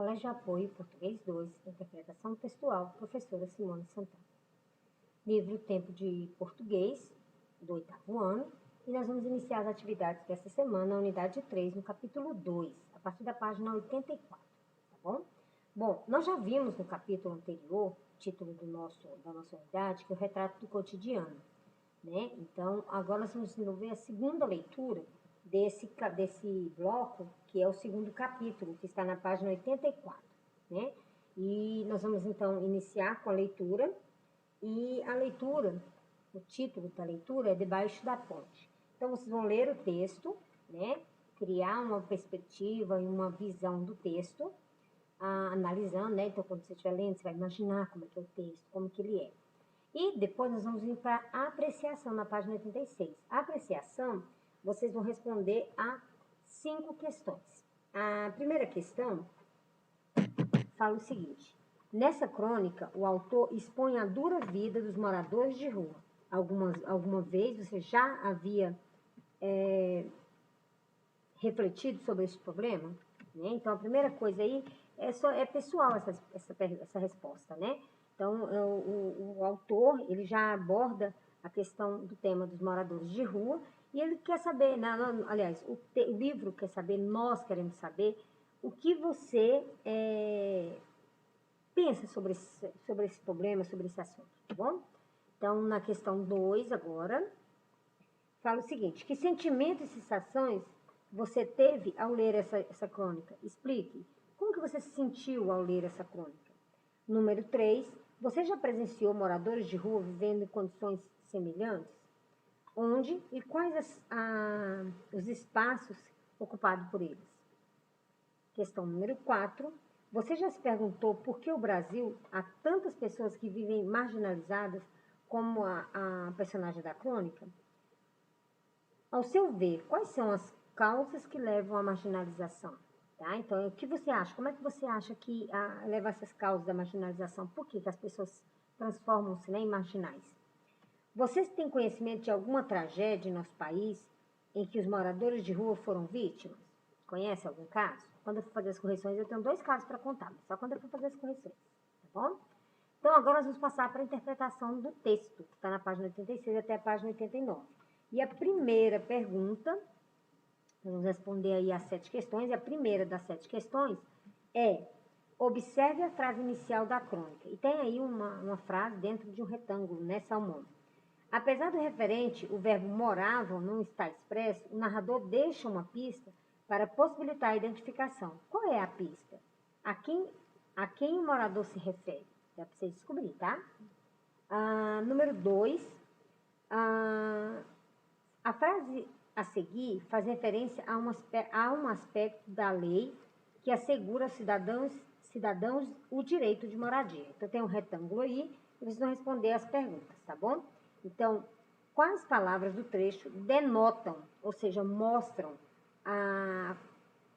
Colégio de Apoio Português 2, Interpretação Textual, professora Simone Santana. Livro Tempo de Português, do 8º ano, e nós vamos iniciar as atividades dessa semana na unidade 3, no capítulo 2, a partir da página 84, tá bom? Bom, nós já vimos no capítulo anterior, título da nossa unidade, que é o retrato do cotidiano, né? Então, agora nós vamos desenvolver a segunda leitura desse bloco, que é o segundo capítulo, que está na página 84, né? E nós vamos, então, iniciar com a leitura, e a leitura, o título da leitura é Debaixo da Ponte. Então, vocês vão ler o texto, né? Criar uma perspectiva e uma visão do texto, analisando, né? Então, quando você estiver lendo, você vai imaginar como é que é o texto, como que ele é. E depois nós vamos ir para a apreciação, na página 86. A apreciação, vocês vão responder a 5 questões. A primeira questão fala o seguinte: nessa crônica, o autor expõe a dura vida dos moradores de rua. Alguma vez você já havia refletido sobre esse problema? Né? Então, a primeira coisa aí é pessoal essa resposta, né? Então, o autor, ele já aborda a questão do tema dos moradores de rua e ele quer saber, aliás, o livro quer saber, nós queremos saber o que você pensa sobre esse problema, sobre esse assunto, tá bom? Então, na questão 2 agora, fala o seguinte: que sentimentos e sensações você teve ao ler essa crônica? Explique. Como que você se sentiu ao ler essa crônica? Número 3, você já presenciou moradores de rua vivendo em condições semelhantes? Onde e quais os espaços ocupados por eles? Questão número 4, você já se perguntou por que o Brasil há tantas pessoas que vivem marginalizadas como a personagem da crônica? Ao seu ver, quais são as causas que levam à marginalização? Tá? Então, o que você acha? Como é que você acha que leva essas causas da marginalização? Por que as pessoas transformam-se, né, em marginais? Vocês têm conhecimento de alguma tragédia em nosso país em que os moradores de rua foram vítimas? Conhece algum caso? Quando eu for fazer as correções, eu tenho 2 casos para contar, mas só quando eu for fazer as correções, tá bom? Então, agora nós vamos passar para a interpretação do texto, que está na página 86 até a página 89. E a primeira pergunta, vamos responder aí as 7 questões, e a primeira das 7 questões é: observe a frase inicial da crônica. E tem aí uma frase dentro de um retângulo, né, Salmão? Apesar do referente, o verbo moravam não está expresso, o narrador deixa uma pista para possibilitar a identificação. Qual é a pista? A quem o morador se refere? Dá para você descobrir, tá? Número 2, a frase a seguir faz referência a um aspecto da lei que assegura aos cidadãos o direito de moradia. Então, tem um retângulo aí e vocês vão responder as perguntas, tá bom? Então, quais palavras do trecho denotam, ou seja, mostram a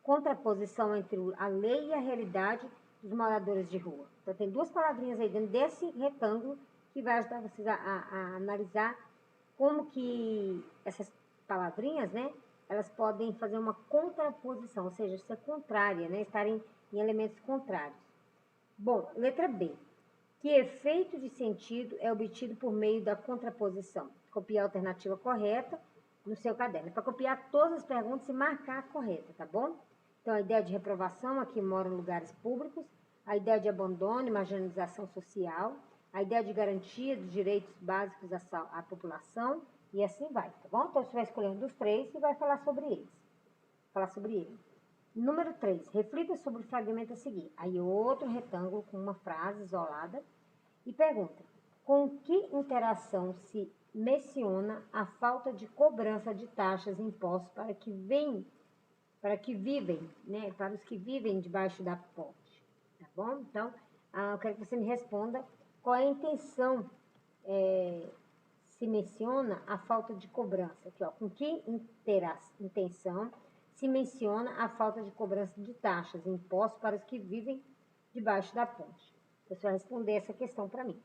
contraposição entre a lei e a realidade dos moradores de rua? Então, tem 2 palavrinhas aí dentro desse retângulo que vai ajudar vocês a analisar como que essas palavrinhas, né, elas podem fazer uma contraposição, ou seja, ser contrária, né, estarem em elementos contrários. Bom, letra B. Que efeito de sentido é obtido por meio da contraposição? Copiar a alternativa correta no seu caderno. É para copiar todas as perguntas e marcar a correta, tá bom? Então, a ideia de reprovação, aqui moram em lugares públicos, a ideia de abandono e marginalização social, a ideia de garantia dos direitos básicos à população, e assim vai, tá bom? Então, você vai escolher um dos 3 e vai falar sobre ele. Número 3, reflita sobre o fragmento a seguir. Aí, outro retângulo com uma frase isolada. E pergunta: com que interação se menciona a falta de cobrança de taxas e impostos para os que vivem debaixo da ponte? Tá bom? Então, eu quero que você me responda qual é a intenção, se menciona a falta de cobrança. Aqui, ó, com que intenção se menciona a falta de cobrança de taxas e impostos para os que vivem debaixo da ponte? Você vai responder essa questão para mim.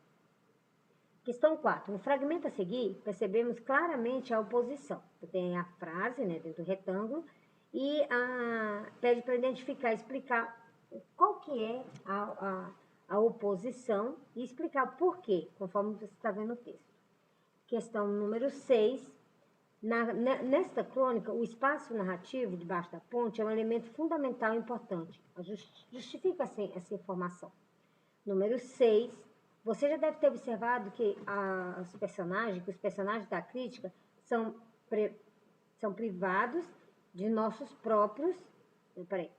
Questão 4. No fragmento a seguir, percebemos claramente a oposição. Tem a frase, né, dentro do retângulo, e pede para identificar, explicar qual que é a oposição e explicar o porquê, conforme você está vendo o texto. Questão número 6. Nesta crônica, o espaço narrativo debaixo da ponte é um elemento fundamental e importante. Justifica essa informação. Número 6. Você já deve ter observado que os personagens da crítica são privados de nossos próprios... Peraí.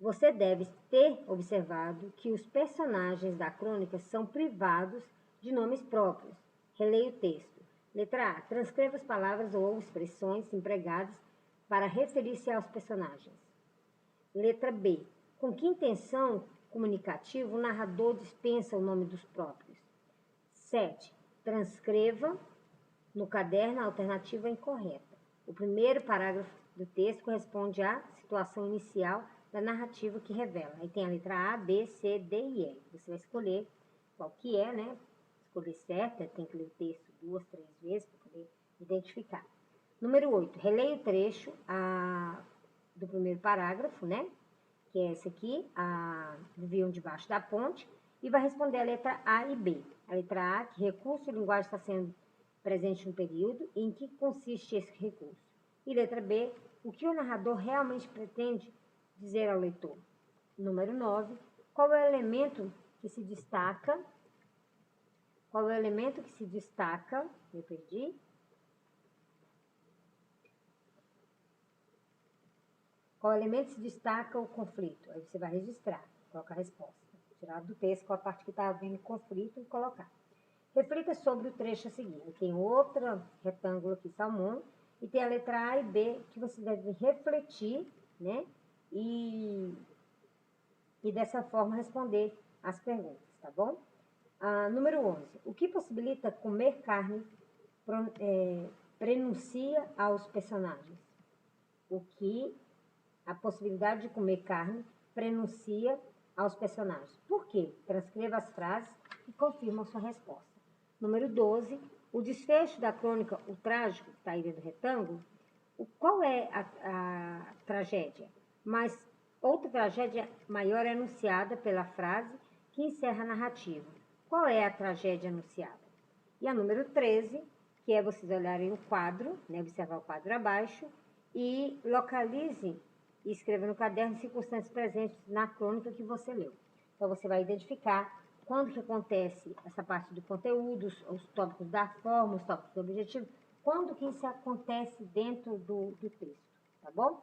Você deve ter observado que os personagens da crônica são privados de nomes próprios. Releia o texto. Letra A. Transcreva as palavras ou expressões empregadas para referir-se aos personagens. Letra B. Com que intenção comunicativa o narrador dispensa o nome dos próprios? 7. Transcreva no caderno a alternativa incorreta. O primeiro parágrafo do texto corresponde à situação inicial da narrativa que revela. Aí tem a letra A, B, C, D e E. Você vai escolher qual que é, né? Escolher certo, tem que ler o texto 2, 3 vezes para poder identificar. Número 8. Releia o trecho do primeiro parágrafo, né? Que é esse aqui, viviam debaixo da ponte, e vai responder a letra A e B. A letra A, que recurso de linguagem está sendo presente no período e em que consiste esse recurso. E letra B, o que o narrador realmente pretende dizer ao leitor. Número 9, qual é o elemento que se destaca? Qual é o elemento que se destaca? Eu perdi. Qual elemento se destaca o conflito? Aí você vai registrar, coloca a resposta. Tirar do texto qual a parte que está havendo conflito e colocar. Reflita sobre o trecho a seguir. Tem outro retângulo aqui, salmão, e tem a letra A e B que você deve refletir, né? E dessa forma responder as perguntas, tá bom? Número 11. O que possibilita comer carne prenuncia aos personagens? O que a possibilidade de comer carne prenuncia aos personagens? Por quê? Transcreva as frases e confirma sua resposta. Número 12. O desfecho da crônica O Trágico, que está aí dentro do retângulo, qual é a tragédia? Mas outra tragédia maior é anunciada pela frase que encerra a narrativa. Qual é a tragédia anunciada? E a número 13, que é vocês olharem o quadro, né, observar o quadro abaixo, e localize e escreva no caderno circunstâncias presentes na crônica que você leu. Então, você vai identificar quando que acontece essa parte do conteúdo, os tópicos da forma, os tópicos do objetivo, quando que isso acontece dentro do texto, tá bom?